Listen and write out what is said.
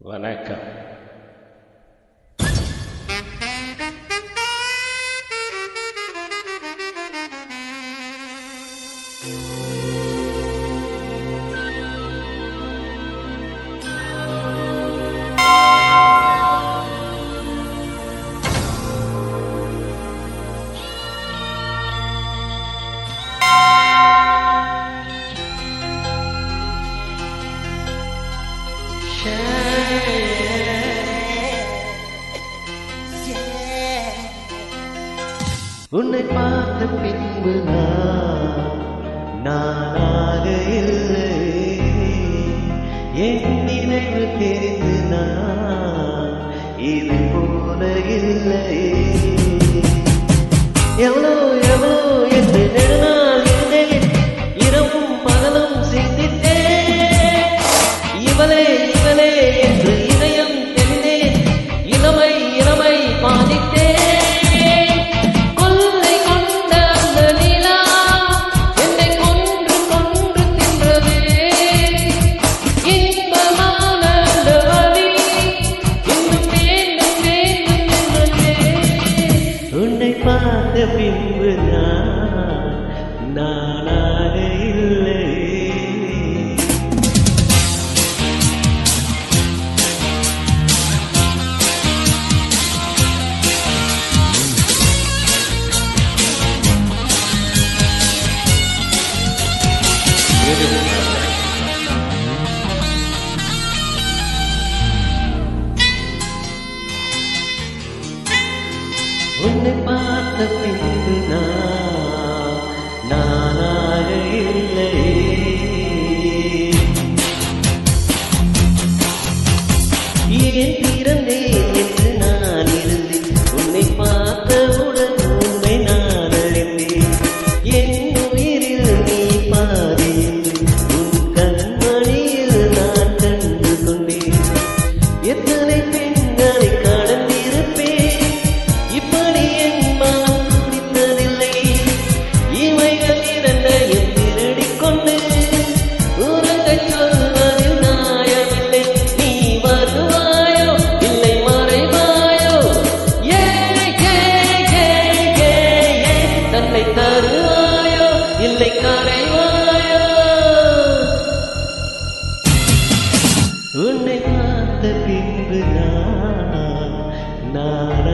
வணக்கம். உன்னை பார்த்த பின்பு நானாக இல்லை, என் நினைவு தெரிந்து நான் இது போல இல்லை. எவ்வளோ எவ்வளோ என்று நெடுநாள் இருந்தேன், இரவும் பகலும் சிந்தித்தேன். இவளே இவளே என்று இதயம் தெரிந்தேன், இளமை இளமை பாதித்தேன். பார்த்த பின்பு நானாக இல்லை. உன்னை பார்த்த பின்பு நானாக இல்லை. ஏன் பிறந்தேன் என்று நான் இருந்தேன், உன்னை பார்த்தவுடன் உன்னை நான் அறிந்தேன். என் உயிரில் நீ பாதி, உன் கண்மணியில் நான் கண்டு கொண்டேன். எத்தனை பெண்களை கடந்திருப்பேன், இப்படி என் மனம் துடித்ததில்லை. இவைகள் இரண்டையும் திருடிக் கொண்டு உறங்கச் சொல்வதில் நியாயமில்லை. நீ வருவாயோ இல்லை மறைவாயோ, ஏ தன்னை தருவாயோ இல்லை கரைவாயோ. உன்னை பார்த்த பின்பு நான்